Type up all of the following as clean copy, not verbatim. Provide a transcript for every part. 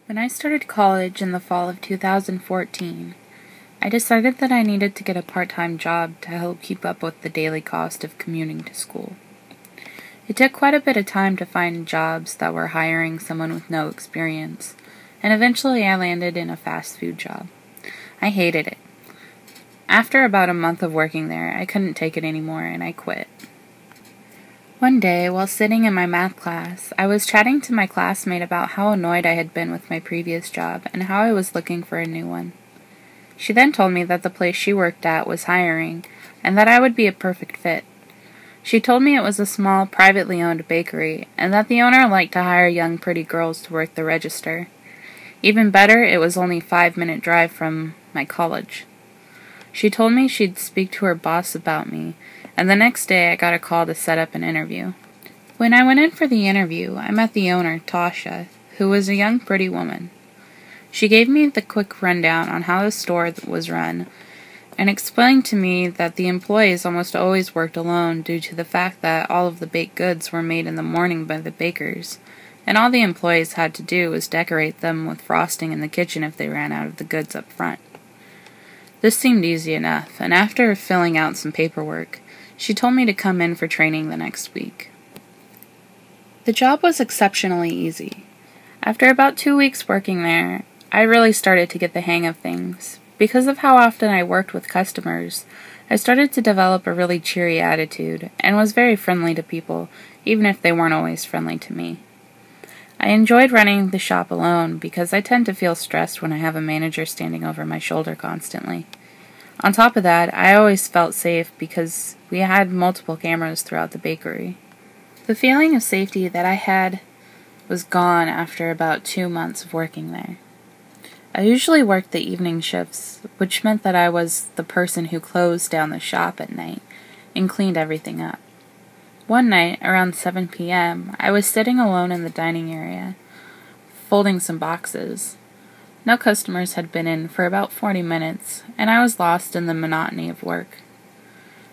When I started college in the fall of 2014, I decided that I needed to get a part-time job to help keep up with the daily cost of commuting to school. It took quite a bit of time to find jobs that were hiring someone with no experience, and eventually I landed in a fast food job. I hated it. After about a month of working there, I couldn't take it anymore and I quit. One day, while sitting in my math class, I was chatting to my classmate about how annoyed I had been with my previous job and how I was looking for a new one. She then told me that the place she worked at was hiring and that I would be a perfect fit. She told me it was a small, privately owned bakery and that the owner liked to hire young, pretty girls to work the register. Even better, it was only a 5-minute drive from my college. She told me she'd speak to her boss about me, and the next day I got a call to set up an interview. When I went in for the interview, I met the owner, Tasha, who was a young, pretty woman. She gave me the quick rundown on how the store was run, and explained to me that the employees almost always worked alone due to the fact that all of the baked goods were made in the morning by the bakers, and all the employees had to do was decorate them with frosting in the kitchen if they ran out of the goods up front. This seemed easy enough, and after filling out some paperwork, she told me to come in for training the next week. The job was exceptionally easy. After about 2 weeks working there, I really started to get the hang of things. Because of how often I worked with customers, I started to develop a really cheery attitude, and was very friendly to people, even if they weren't always friendly to me. I enjoyed running the shop alone because I tend to feel stressed when I have a manager standing over my shoulder constantly. On top of that, I always felt safe because we had multiple cameras throughout the bakery. The feeling of safety that I had was gone after about 2 months of working there. I usually worked the evening shifts, which meant that I was the person who closed down the shop at night and cleaned everything up. One night, around 7 p.m., I was sitting alone in the dining area, folding some boxes. No customers had been in for about 40 minutes, and I was lost in the monotony of work.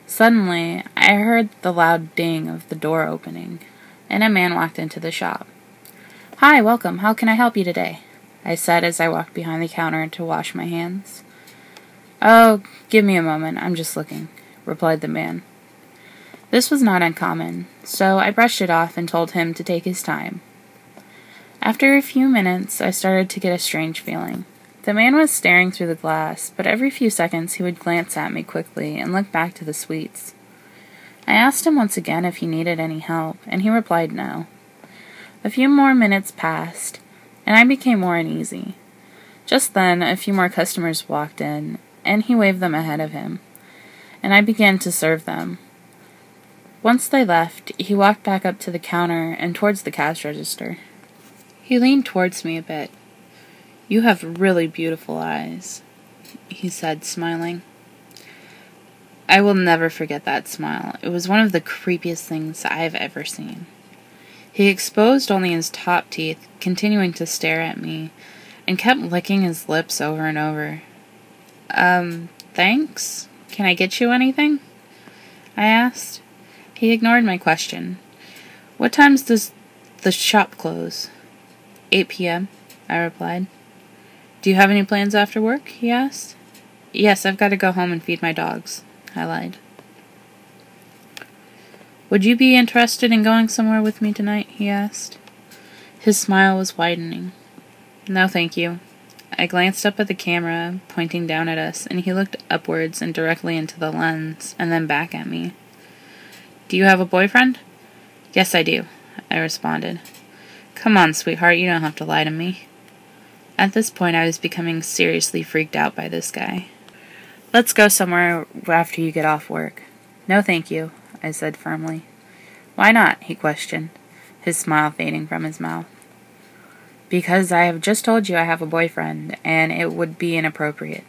Suddenly, I heard the loud ding of the door opening, and a man walked into the shop. "Hi, welcome. How can I help you today?" I said as I walked behind the counter to wash my hands. "Oh, give me a moment. I'm just looking," replied the man. This was not uncommon, so I brushed it off and told him to take his time. After a few minutes, I started to get a strange feeling. The man was staring through the glass, but every few seconds he would glance at me quickly and look back to the sweets. I asked him once again if he needed any help, and he replied no. A few more minutes passed, and I became more uneasy. Just then, a few more customers walked in, and he waved them ahead of him, and I began to serve them. Once they left, he walked back up to the counter and towards the cash register. He leaned towards me a bit. "You have really beautiful eyes," he said, smiling. I will never forget that smile. It was one of the creepiest things I've ever seen. He exposed only his top teeth, continuing to stare at me, and kept licking his lips over and over. Thanks? Can I get you anything?" I asked. He ignored my question. "What times does the shop close?" 8 p.m., I replied. "Do you have any plans after work?" he asked. "Yes, I've got to go home and feed my dogs," I lied. "Would you be interested in going somewhere with me tonight?" he asked. His smile was widening. "No, thank you." I glanced up at the camera, pointing down at us, and he looked upwards and directly into the lens, and then back at me. "Do you have a boyfriend?" "Yes, I do," I responded. "Come on, sweetheart, you don't have to lie to me." At this point, I was becoming seriously freaked out by this guy. "Let's go somewhere after you get off work." "No, thank you," I said firmly. "Why not?" he questioned, his smile fading from his mouth. "Because I have just told you I have a boyfriend, and it would be inappropriate.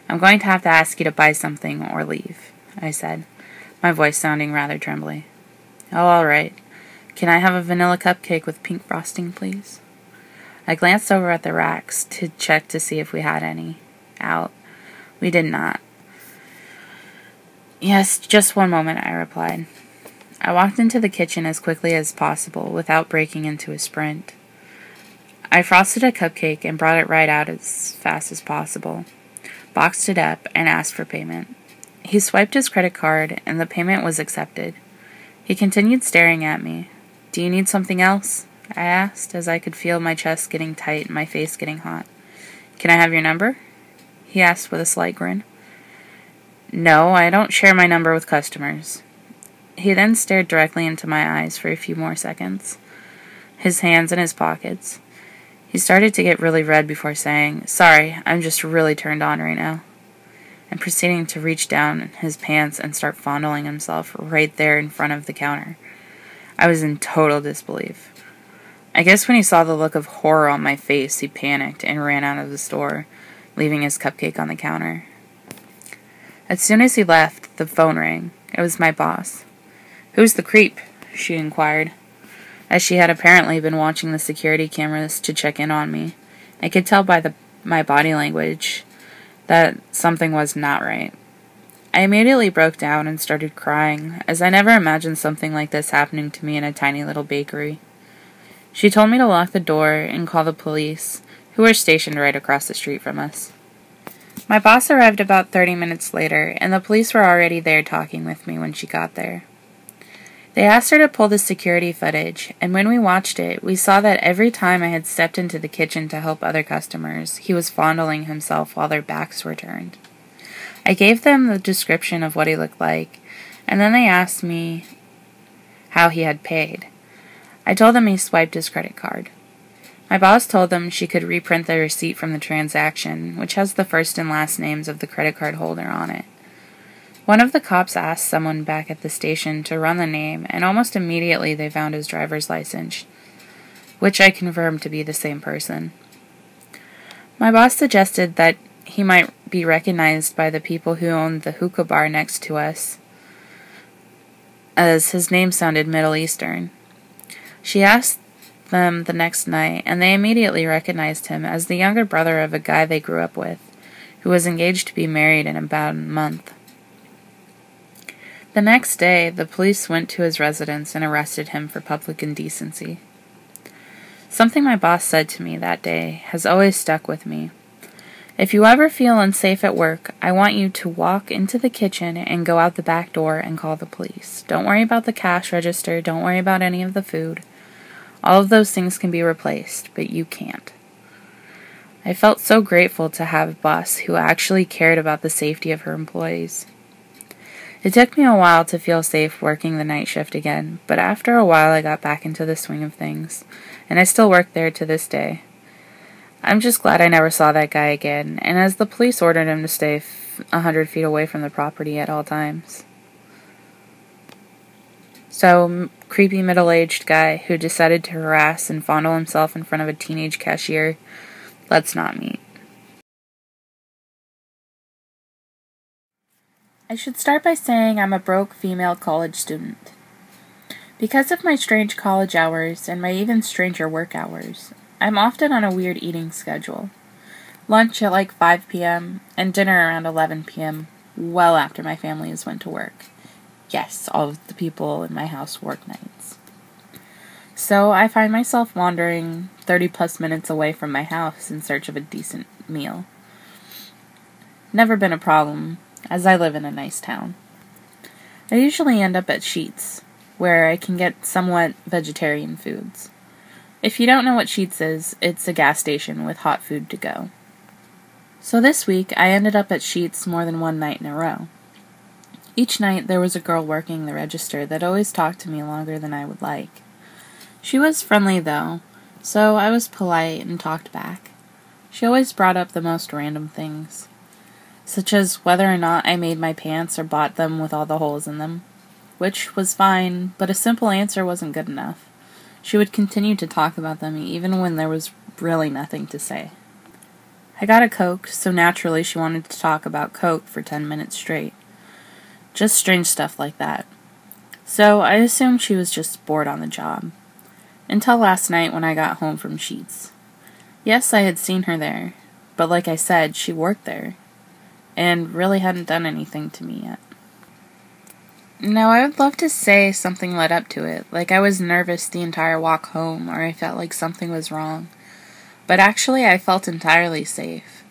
I'm going to have to ask you to buy something or leave," I said, my voice sounding rather trembly. "Oh, all right. Can I have a vanilla cupcake with pink frosting, please?" I glanced over at the racks to check to see if we had any out. We did not. "Yes, just one moment," I replied. I walked into the kitchen as quickly as possible without breaking into a sprint. I frosted a cupcake and brought it right out as fast as possible, boxed it up, and asked for payment. He swiped his credit card, and the payment was accepted. He continued staring at me. "Do you need something else?" I asked, as I could feel my chest getting tight and my face getting hot. "Can I have your number?" he asked with a slight grin. "No, I don't share my number with customers." He then stared directly into my eyes for a few more seconds, his hands in his pockets. He started to get really red before saying, "Sorry, I'm just really turned on right now," and proceeding to reach down his pants and start fondling himself right there in front of the counter. I was in total disbelief. I guess when he saw the look of horror on my face, he panicked and ran out of the store, leaving his cupcake on the counter. As soon as he left, the phone rang. It was my boss. "Who's the creep?" she inquired. As she had apparently been watching the security cameras to check in on me, I could tell by my body language that something was not right. I immediately broke down and started crying, as I never imagined something like this happening to me in a tiny little bakery. She told me to lock the door and call the police, who were stationed right across the street from us. My boss arrived about 30 minutes later, and the police were already there talking with me when she got there. They asked her to pull the security footage, and when we watched it, we saw that every time I had stepped into the kitchen to help other customers, he was fondling himself while their backs were turned. I gave them the description of what he looked like, and then they asked me how he had paid. I told them he swiped his credit card. My boss told them she could reprint the receipt from the transaction, which has the first and last names of the credit card holder on it. One of the cops asked someone back at the station to run the name, and almost immediately they found his driver's license, which I confirmed to be the same person. My boss suggested that he might be recognized by the people who owned the hookah bar next to us, as his name sounded Middle Eastern. She asked them the next night, and they immediately recognized him as the younger brother of a guy they grew up with, who was engaged to be married in about a month. The next day, the police went to his residence and arrested him for public indecency. Something my boss said to me that day has always stuck with me. "If you ever feel unsafe at work, I want you to walk into the kitchen and go out the back door and call the police. Don't worry about the cash register, don't worry about any of the food. All of those things can be replaced, but you can't." I felt so grateful to have a boss who actually cared about the safety of her employees. It took me a while to feel safe working the night shift again, but after a while I got back into the swing of things, and I still work there to this day. I'm just glad I never saw that guy again, and as the police ordered him to stay 100 feet away from the property at all times. So, creepy middle-aged guy who decided to harass and fondle himself in front of a teenage cashier, let's not meet. I should start by saying I'm a broke female college student. Because of my strange college hours and my even stranger work hours, I'm often on a weird eating schedule. Lunch at like 5 p.m. and dinner around 11 p.m., well after my family has went to work. Yes, all of the people in my house work nights. So I find myself wandering 30 plus minutes away from my house in search of a decent meal. Never been a problem, as I live in a nice town. I usually end up at Sheetz, where I can get somewhat vegetarian foods. If you don't know what Sheetz is, it's a gas station with hot food to go. So this week, I ended up at Sheetz more than one night in a row. Each night, there was a girl working the register that always talked to me longer than I would like. She was friendly, though, so I was polite and talked back. She always brought up the most random things, such as whether or not I made my pants or bought them with all the holes in them, which was fine, but a simple answer wasn't good enough. She would continue to talk about them even when there was really nothing to say. I got a Coke, so naturally she wanted to talk about Coke for 10 minutes straight. Just strange stuff like that. So I assumed she was just bored on the job. Until last night when I got home from Sheetz. Yes, I had seen her there, but like I said, she worked there, and really hadn't done anything to me yet. Now, I would love to say something led up to it, like I was nervous the entire walk home, or I felt like something was wrong. But actually, I felt entirely safe.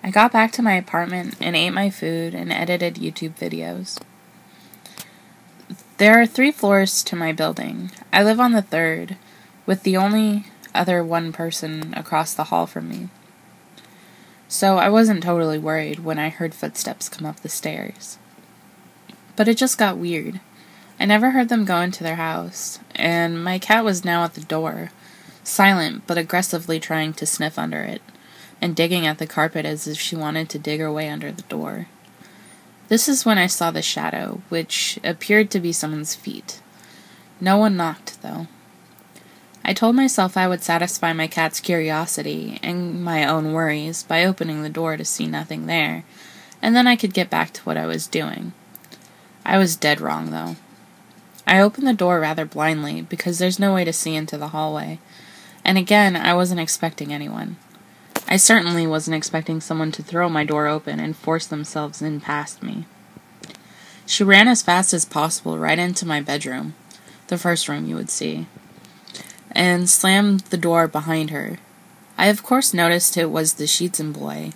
I got back to my apartment and ate my food and edited YouTube videos. There are 3 floors to my building. I live on the 3rd, with the only other one person across the hall from me. So I wasn't totally worried when I heard footsteps come up the stairs. But it just got weird. I never heard them go into their house, and my cat was now at the door, silent but aggressively trying to sniff under it, and digging at the carpet as if she wanted to dig her way under the door. This is when I saw the shadow, which appeared to be someone's feet. No one knocked, though. I told myself I would satisfy my cat's curiosity and my own worries by opening the door to see nothing there, and then I could get back to what I was doing. I was dead wrong, though. I opened the door rather blindly, because there's no way to see into the hallway, and again, I wasn't expecting anyone. I certainly wasn't expecting someone to throw my door open and force themselves in past me. She ran as fast as possible right into my bedroom, the first room you would see, and slammed the door behind her. I of course noticed it was the Sheetson boy,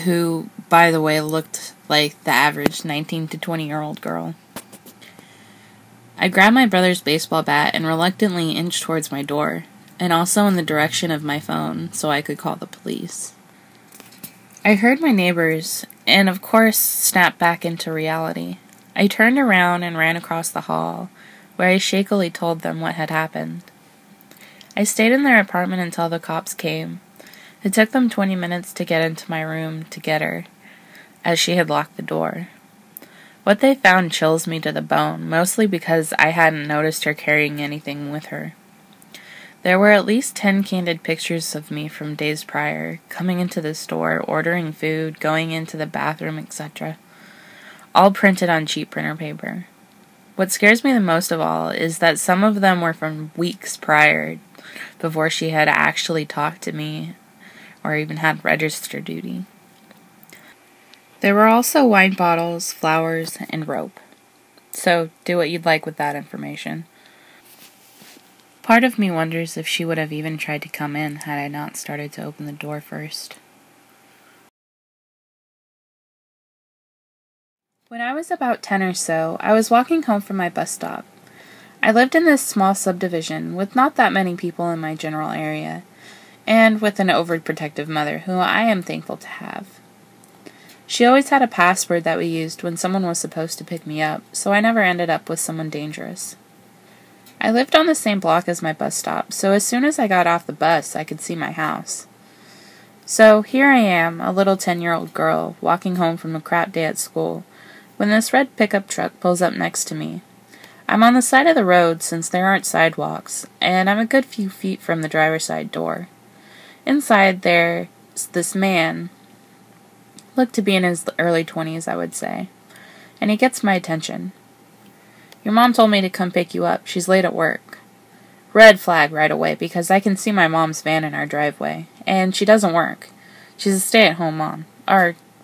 who, by the way, looked like the average 19 to 20-year-old girl. I grabbed my brother's baseball bat and reluctantly inched towards my door, and also in the direction of my phone so I could call the police. I heard my neighbors, and of course snapped back into reality. I turned around and ran across the hall, where I shakily told them what had happened. I stayed in their apartment until the cops came. It took them 20 minutes to get into my room to get her, as she had locked the door. What they found chills me to the bone, mostly because I hadn't noticed her carrying anything with her. There were at least 10 candid pictures of me from days prior, coming into the store, ordering food, going into the bathroom, etc., all printed on cheap printer paper. What scares me the most of all is that some of them were from weeks prior, before she had actually talked to me or even had register duty. There were also wine bottles, flowers, and rope. So do what you'd like with that information. Part of me wonders if she would have even tried to come in had I not started to open the door first. When I was about 10 or so, I was walking home from my bus stop. I lived in this small subdivision with not that many people in my general area, and with an overprotective mother who I am thankful to have. She always had a password that we used when someone was supposed to pick me up, so I never ended up with someone dangerous. I lived on the same block as my bus stop, so as soon as I got off the bus, I could see my house. So here I am, a little 10-year-old girl, walking home from a crap day at school, when this red pickup truck pulls up next to me. I'm on the side of the road since there aren't sidewalks, and I'm a good few feet from the driver's side door. Inside there's this man, looked to be in his early 20s, I would say, and he gets my attention. "Your mom told me to come pick you up. She's late at work." Red flag right away, because I can see my mom's van in our driveway, and she doesn't work. She's a stay-at-home mom.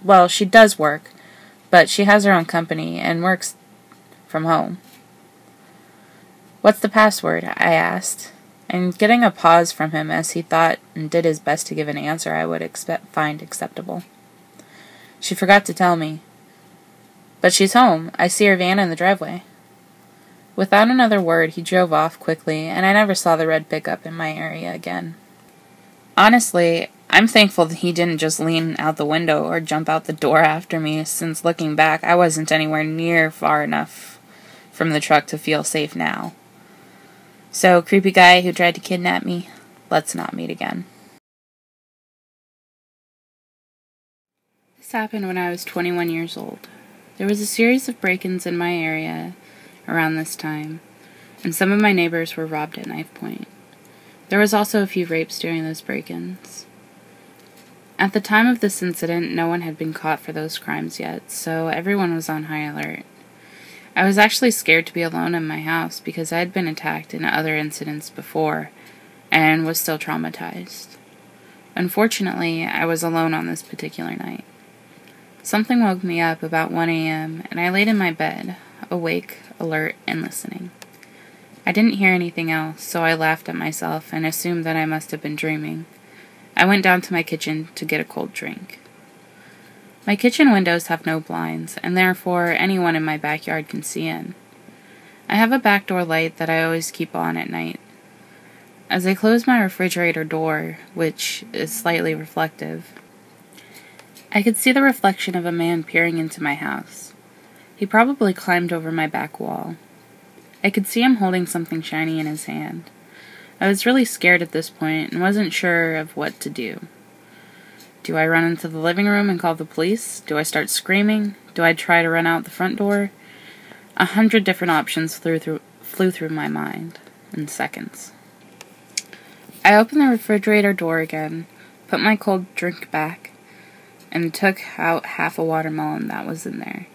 Well, she does work, but she has her own company and works from home. "What's the password?" I asked, and getting a pause from him as he thought and did his best to give an answer I would find acceptable. "She forgot to tell me. But she's home. I see her van in the driveway." Without another word, he drove off quickly, and I never saw the red pickup in my area again. Honestly, I'm thankful that he didn't just lean out the window or jump out the door after me, since looking back, I wasn't anywhere near far enough from the truck to feel safe now. So, creepy guy who tried to kidnap me, let's not meet again. This happened when I was 21 years old. There was a series of break-ins in my area around this time, and some of my neighbors were robbed at knife point. There was also a few rapes during those break-ins. At the time of this incident, no one had been caught for those crimes yet, so everyone was on high alert. I was actually scared to be alone in my house because I had been attacked in other incidents before, and was still traumatized. Unfortunately, I was alone on this particular night. Something woke me up about 1 a.m., and I laid in my bed, awake, alert, and listening. I didn't hear anything else, so I laughed at myself and assumed that I must have been dreaming, I went down to my kitchen to get a cold drink. My kitchen windows have no blinds, and therefore anyone in my backyard can see in. I have a back door light that I always keep on at night. As I close my refrigerator door, which is slightly reflective, I could see the reflection of a man peering into my house. He probably climbed over my back wall. I could see him holding something shiny in his hand. I was really scared at this point and wasn't sure of what to do. Do I run into the living room and call the police? Do I start screaming? Do I try to run out the front door? 100 different options flew through my mind in seconds. I opened the refrigerator door again, put my cold drink back, and took out half a watermelon that was in there.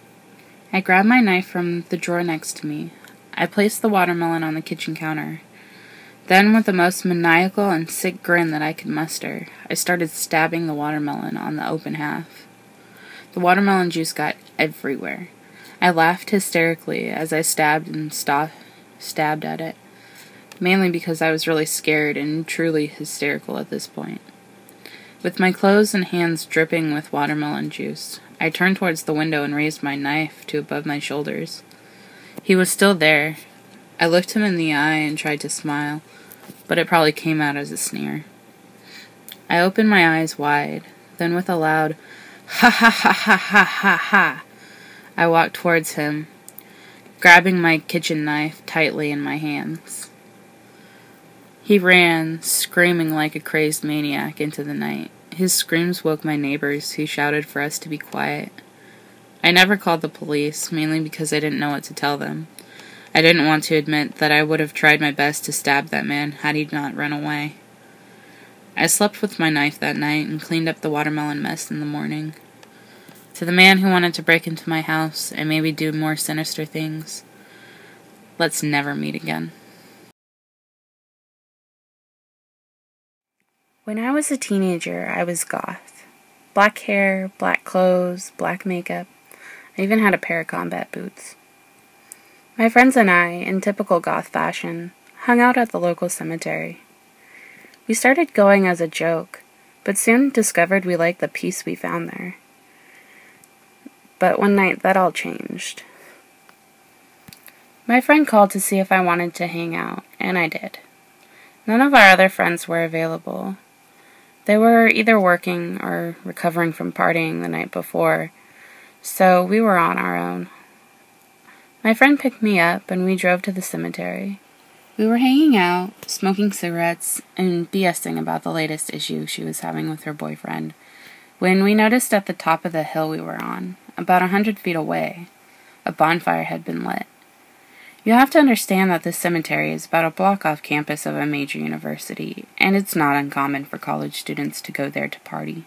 I grabbed my knife from the drawer next to me. I placed the watermelon on the kitchen counter. Then, with the most maniacal and sick grin that I could muster, I started stabbing the watermelon on the open half. The watermelon juice got everywhere. I laughed hysterically as I stabbed at it, mainly because I was really scared and truly hysterical at this point. With my clothes and hands dripping with watermelon juice, I turned towards the window and raised my knife to above my shoulders. He was still there. I looked him in the eye and tried to smile, but it probably came out as a sneer. I opened my eyes wide, then with a loud, "Ha ha ha ha ha ha ha," I walked towards him, grabbing my kitchen knife tightly in my hands. He ran, screaming like a crazed maniac, into the night. His screams woke my neighbors, who shouted for us to be quiet. I never called the police, mainly because I didn't know what to tell them. I didn't want to admit that I would have tried my best to stab that man had he not run away. I slept with my knife that night and cleaned up the watermelon mess in the morning. To the man who wanted to break into my house and maybe do more sinister things, let's never meet again. When I was a teenager, I was goth. Black hair, black clothes, black makeup. I even had a pair of combat boots. My friends and I, in typical goth fashion, hung out at the local cemetery. We started going as a joke, but soon discovered we liked the peace we found there. But one night, that all changed. My friend called to see if I wanted to hang out, and I did. None of our other friends were available. They were either working or recovering from partying the night before, so we were on our own. My friend picked me up, and we drove to the cemetery. We were hanging out, smoking cigarettes, and BSing about the latest issue she was having with her boyfriend, when we noticed at the top of the hill we were on, about 100 feet away, a bonfire had been lit. You have to understand that this cemetery is about a block off campus of a major university, and it's not uncommon for college students to go there to party.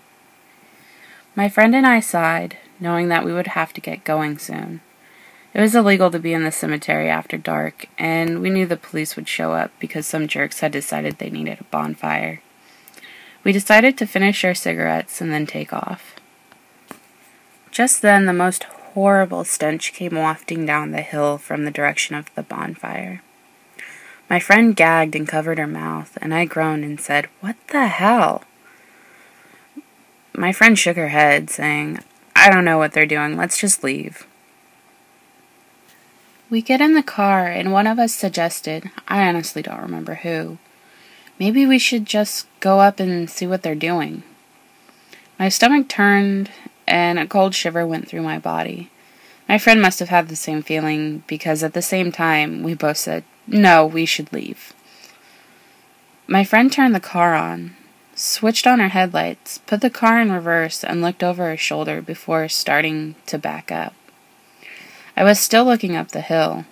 My friend and I sighed, knowing that we would have to get going soon. It was illegal to be in the cemetery after dark, and we knew the police would show up because some jerks had decided they needed a bonfire. We decided to finish our cigarettes and then take off. Just then, the most horrible stench came wafting down the hill from the direction of the bonfire. My friend gagged and covered her mouth, and I groaned and said, "What the hell?" My friend shook her head, saying, "I don't know what they're doing, let's just leave." We get in the car, and one of us suggested, I honestly don't remember who, maybe we should just go up and see what they're doing. My stomach turned, and a cold shiver went through my body. My friend must have had the same feeling, because at the same time, we both said, "No, we should leave." My friend turned the car on, switched on her headlights, put the car in reverse, and looked over her shoulder before starting to back up. I was still looking up the hill.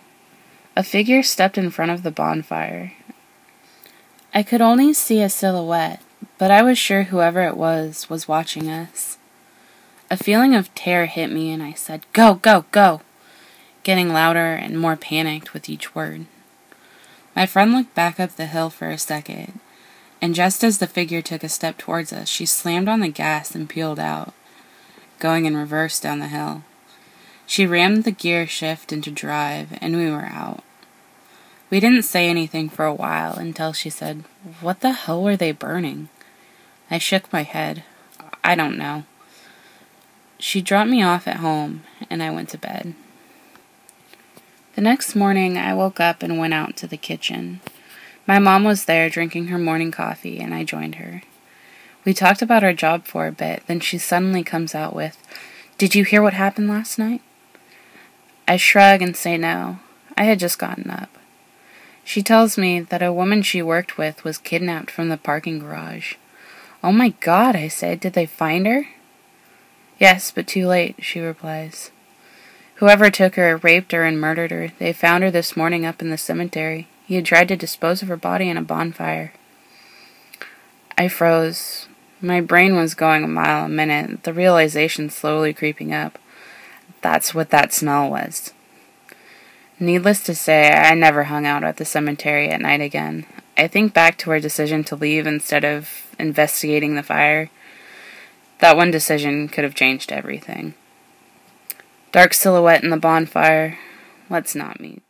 A figure stepped in front of the bonfire. I could only see a silhouette, but I was sure whoever it was watching us. A feeling of terror hit me, and I said, "Go, go, go," getting louder and more panicked with each word. My friend looked back up the hill for a second, and just as the figure took a step towards us, she slammed on the gas and peeled out, going in reverse down the hill. She rammed the gear shift into drive, and we were out. We didn't say anything for a while until she said, "What the hell were they burning?" I shook my head. I don't know. She dropped me off at home, and I went to bed. The next morning, I woke up and went out to the kitchen. My mom was there drinking her morning coffee, and I joined her. We talked about our job for a bit, then she suddenly comes out with, "Did you hear what happened last night?" I shrug and say no. I had just gotten up. She tells me that a woman she worked with was kidnapped from the parking garage. "Oh my God," I say, "did they find her?" "Yes, but too late," she replies. "Whoever took her raped her and murdered her. They found her this morning up in the cemetery. He had tried to dispose of her body in a bonfire." I froze. My brain was going a mile a minute, the realization slowly creeping up. That's what that smell was. Needless to say, I never hung out at the cemetery at night again. I think back to our decision to leave instead of investigating the fire. That one decision could have changed everything. Dark silhouette in the bonfire. Let's not meet.